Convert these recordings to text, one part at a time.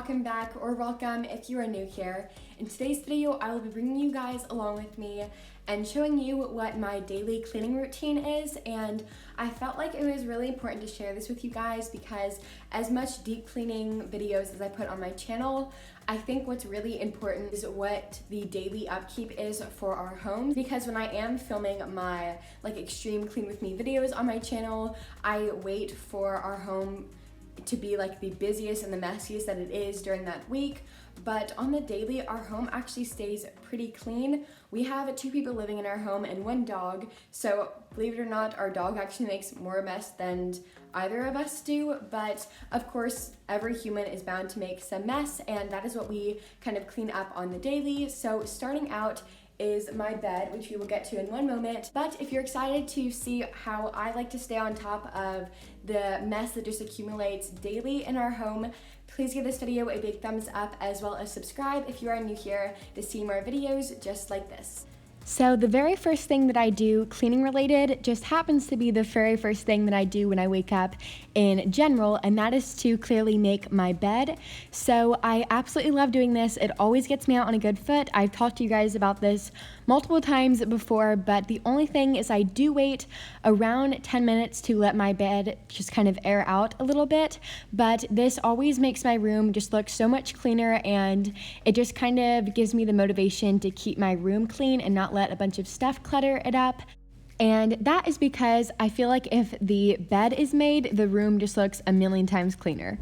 welcome back, or welcome if you are new here. In today's video, I will be bringing you guys along with me and showing you what my daily cleaning routine is, and I felt like it was really important to share this with you guys because as much deep cleaning videos as I put on my channel, I think what's really important is what the daily upkeep is for our home, because when I am filming my extreme clean with me videos on my channel, I wait for our home to be the busiest and the messiest that it is during that week. But on the daily, our home actually stays pretty clean. We have 2 people living in our home and 1 dog, so believe it or not, our dog actually makes more mess than either of us do. But of course, every human is bound to make some mess, and that is what we kind of clean up on the daily. So starting out is my bed, which we will get to in one moment. But if you're excited to see how I like to stay on top of the mess that just accumulates daily in our home, please give this video a big thumbs up, as well as subscribe if you are new here to see more videos just like this. So the very first thing that I do, cleaning related, just happens to be the very first thing that I do when I wake up in general, and that is to clearly make my bed. So I absolutely love doing this. It always gets me out on a good foot. I've talked to you guys about this multiple times before, but the only thing is I do wait around 10 minutes to let my bed just kind of air out a little bit, but this always makes my room just look so much cleaner, and it just kind of gives me the motivation to keep my room clean and not let a bunch of stuff clutter it up. And that is because I feel like if the bed is made, the room just looks a million times cleaner.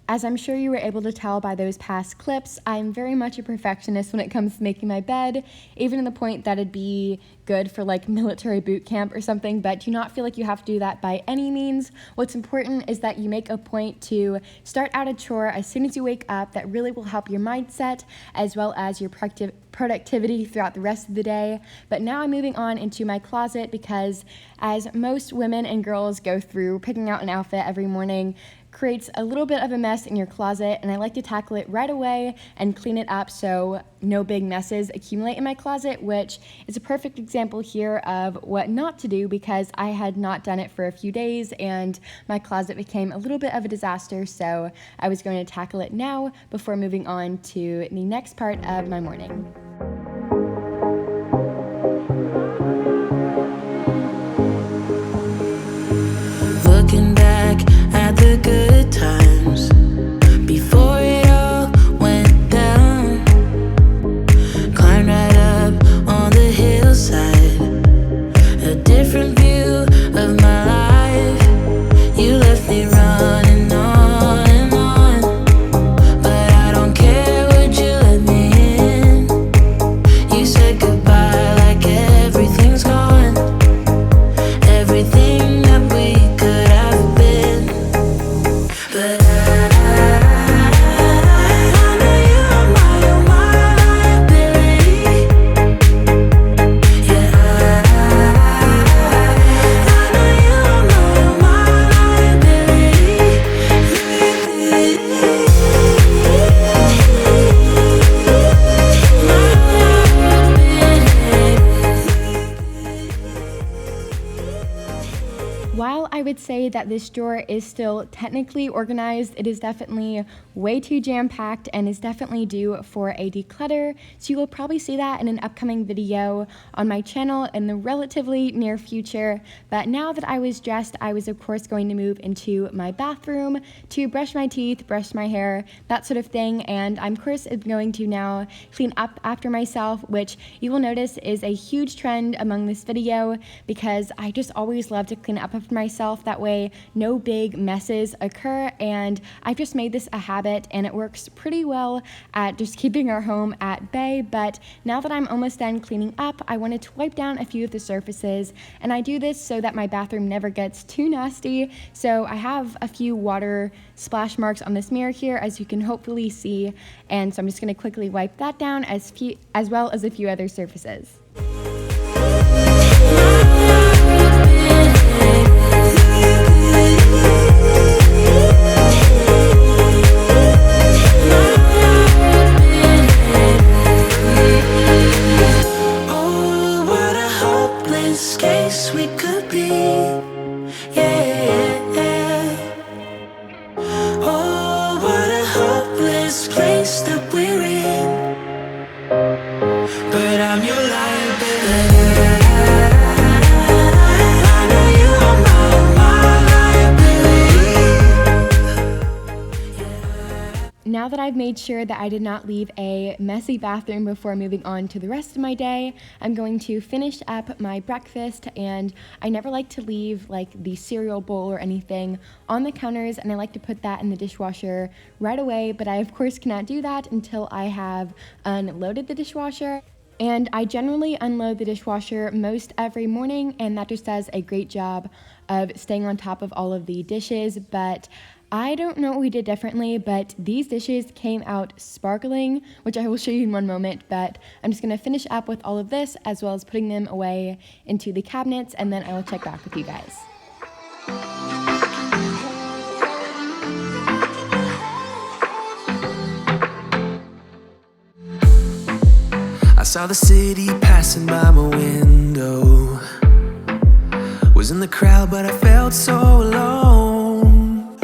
As I'm sure you were able to tell by those past clips, I'm very much a perfectionist when it comes to making my bed, even to the point that it'd be good for military boot camp or something, but do not feel like you have to do that by any means. What's important is that you make a point to start out a chore as soon as you wake up that really will help your mindset as well as your productivity throughout the rest of the day. But now I'm moving on into my closet, because as most women and girls go through, picking out an outfit every morning creates a little bit of a mess in your closet, and I like to tackle it right away and clean it up so no big messes accumulate in my closet, which is a perfect example here of what not to do, because I had not done it for a few days and my closet became a little bit of a disaster. So I was going to tackle it now before moving on to the next part of my morning. Looking back at the good times before it all went down, climbed right up on the hillside, a different view of my life. You left me running on and on, but I don't care, would you let me in? You said goodbye like everything's gone, everything that we could have been. But I know you are my liability. Yeah, I know you are my liability. While I would say that this drawer is still technically organized, it is definitely way too jam-packed and is definitely due for a declutter. So you will probably see that in an upcoming video on my channel in the relatively near future. But now that I was dressed, I was of course going to move into my bathroom to brush my teeth, brush my hair, that sort of thing. And I'm of course going to now clean up after myself, which you will notice is a huge trend among this video, because I just always love to clean up after myself. That way no big messes occur, and I've just made this a habit and it works pretty well at just keeping our home at bay. But now that I'm almost done cleaning up, I wanted to wipe down a few of the surfaces, and I do this so that my bathroom never gets too nasty. So I have a few water splash marks on this mirror here, as you can hopefully see, and so I'm just going to quickly wipe that down as well as a few other surfaces. Oh, what a hopeless Now that I've made sure that I did not leave a messy bathroom before moving on to the rest of my day, I'm going to finish up my breakfast, and I never like to leave like the cereal bowl or anything on the counters, and I like to put that in the dishwasher right away, but I of course cannot do that until I have unloaded the dishwasher. And I generally unload the dishwasher most every morning, and that just does a great job of staying on top of all of the dishes. But I don't know what we did differently, but these dishes came out sparkling, which I will show you in one moment. But I'm just gonna finish up with all of this as well as putting them away into the cabinets, and then I will check back with you guys. I saw the city passing by my window. Was in the crowd, but I felt so alone.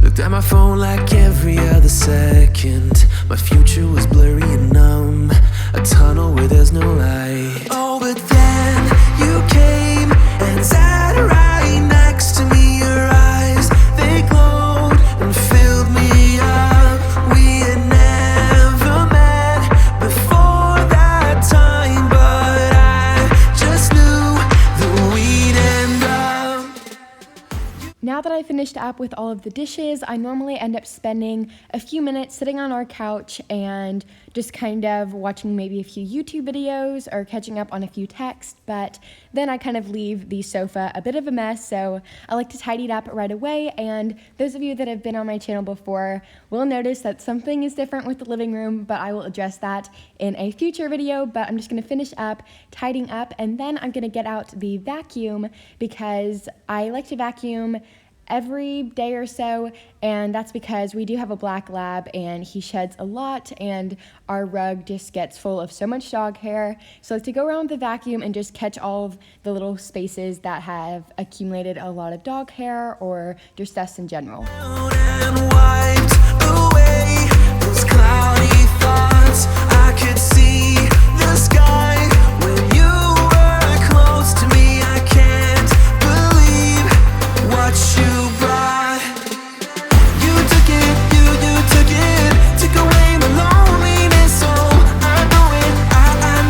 Looked at my phone like every other second. My future was blurry and numb, a tunnel where there's no light. Oh, but then you came and sat right next to me. Your eyes, they glowed and filled me up. We had never met before that time, but I just knew that we'd end up. Now that I finished up with all of the dishes, I normally end up spending a few minutes sitting on our couch and just kind of watching maybe a few YouTube videos or catching up on a few texts, but then I kind of leave the sofa a bit of a mess, so I like to tidy it up right away. And those of you that have been on my channel before will notice that something is different with the living room, but I will address that in a future video. But I'm just gonna finish up tidying up, and then I'm gonna get out the vacuum because I like to vacuum every day or so, and that's because we do have a black lab and he sheds a lot, and our rug just gets full of so much dog hair. So I like to go around with the vacuum and just catch all of the little spaces that have accumulated a lot of dog hair or just dust in general. And wiped away those cloudy thoughts. I could see the sky when you were close to me. I can't believe what you brought. You took it, took away my loneliness. Oh, I know it, I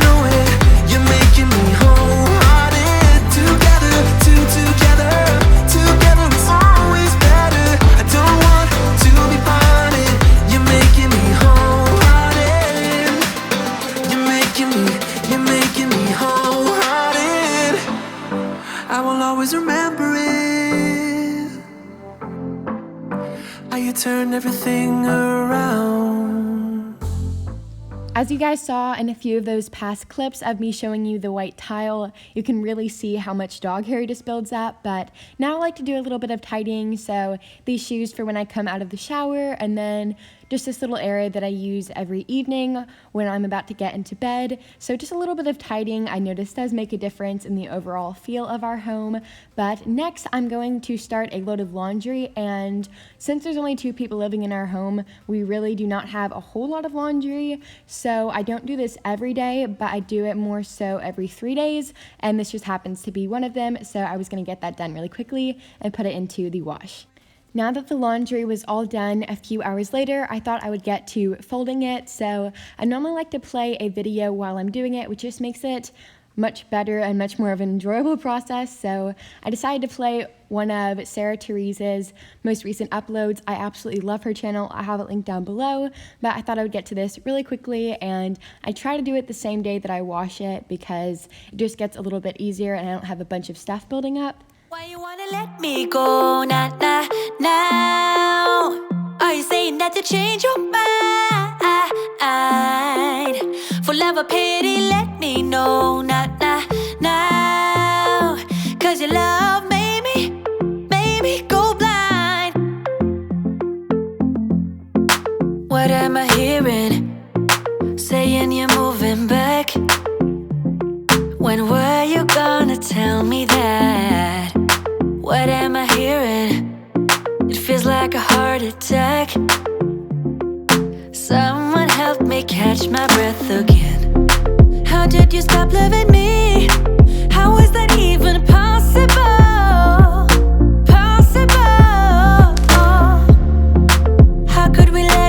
know it. You're making me wholehearted. Together is always better. I don't want to be parted. You're making me wholehearted. You're making me wholehearted. I will always remember it. How you turned everything around. As you guys saw in a few of those past clips of me showing you the white tile, you can really see how much dog hair just builds up. But now I like to do a little bit of tidying, so these shoes for when I come out of the shower, and then just this little area that I use every evening when I'm about to get into bed. So just a little bit of tidying I noticed does make a difference in the overall feel of our home. But next I'm going to start a load of laundry, and since there's only 2 people living in our home, we really do not have a whole lot of laundry. So I don't do this every day, but I do it more so every 3 days, and this just happens to be one of them. So I was gonna get that done really quickly and put it into the wash. Now that the laundry was all done a few hours later, I thought I would get to folding it. So I normally like to play a video while I'm doing it, which just makes it much better and much more of an enjoyable process. So I decided to play one of Sarah Therese's most recent uploads. I absolutely love her channel. I have it linked down below, but I thought I would get to this really quickly, and I try to do it the same day that I wash it because it just gets a little bit easier and I don't have a bunch of stuff building up. Why you wanna let me go now? Are you saying that to change your mind? For love or pity, let me know now. Cause your love made me go blind. What am I hearing? Saying you're moving back. When were you gonna tell me that? What am I hearing? It feels like a heart attack. Someone help me catch my breath again. How did you stop loving me? How is that even possible? How could we let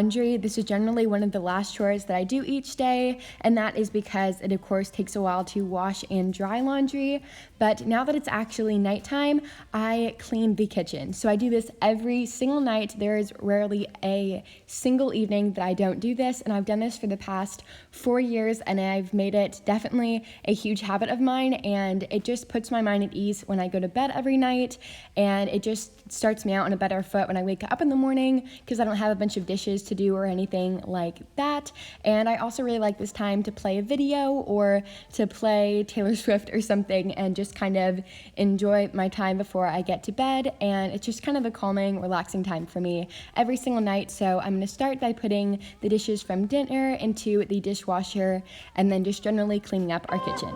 laundry. This is generally one of the last chores that I do each day, and that is because it of course takes a while to wash and dry laundry. But now that it's actually nighttime, I clean the kitchen. So I do this every single night. There is rarely a single evening that I don't do this, and I've done this for the past 4 years, and I've made it definitely a huge habit of mine, and it just puts my mind at ease when I go to bed every night, and it just starts me out on a better foot when I wake up in the morning because I don't have a bunch of dishes to do or anything like that. And I also really like this time to play a video or to play Taylor Swift or something and just kind of enjoy my time before I get to bed, and it's just kind of a calming, relaxing time for me every single night. So I'm going to start by putting the dishes from dinner into the dishwasher and then just generally cleaning up our kitchen.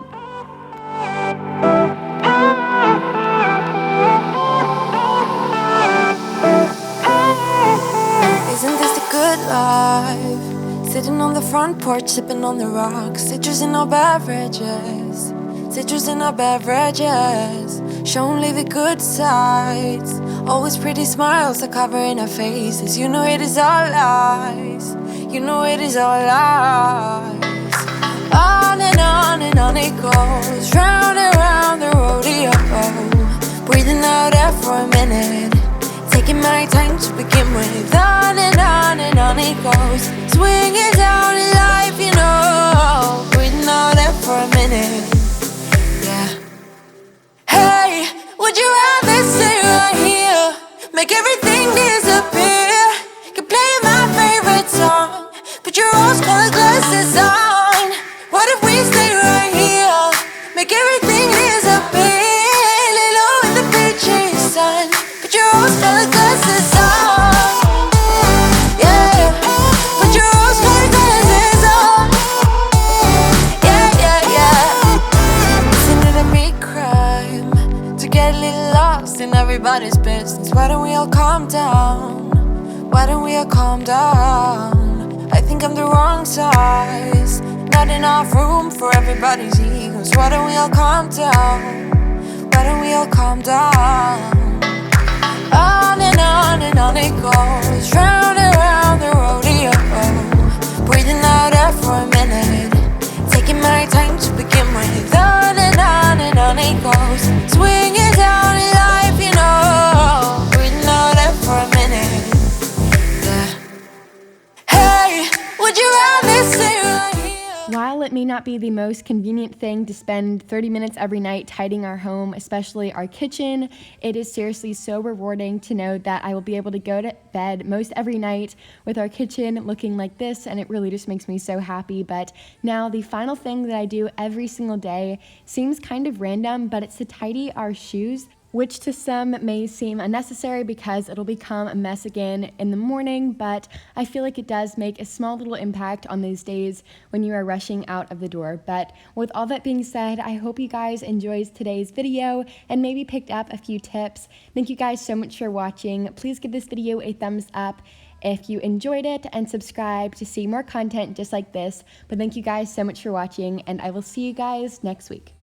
Isn't this the good life? Sitting on the front porch, sipping on the rocks. Citrus in our beverages. Citrus in our beverages. Show only the good sides. Always pretty smiles are covering our faces. You know it is all lies. You know it is all lies. On and on it goes. Round and round the rodeo. Breathing out air for a minute. Taking my time to begin with. On and on it goes. Swinging down in life, you know. Breathing out air for a minute. Yeah. Hey, would you rather stay right here? Make everything disappear. Keep playing my favorite song. Put your rose-colored glasses on. What if we stay right here? Make everything disappear. Lay low in the beaching sun. Put your rose-colored glasses on. Yeah. Put your rose-colored glasses on. Yeah. Isn't it a big crime to get a little lost in everybody's business? Why don't we all calm down? Why don't we all calm down? I think I'm the wrong size. Not enough room for everybody's egos. Why don't we all calm down? Why don't we all calm down? On and on it goes. Round and round the rodeo. Breathing out air for a minute. Taking my time to begin with. On and on it goes. Swinging down in life, you know. Breathing out air for a minute. Yeah. Hey, would you rather stay right here? While it may not be the most convenient thing to spend 30 minutes every night tidying our home, especially our kitchen, it is seriously so rewarding to know that I will be able to go to bed most every night with our kitchen looking like this, and it really just makes me so happy. But now the final thing that I do every single day seems kind of random, but it's to tidy our shoes, which to some may seem unnecessary because it'll become a mess again in the morning, but I feel like it does make a small little impact on those days when you are rushing out of the door. But with all that being said, I hope you guys enjoyed today's video and maybe picked up a few tips. Thank you guys so much for watching. Please give this video a thumbs up if you enjoyed it and subscribe to see more content just like this. But thank you guys so much for watching, and I will see you guys next week.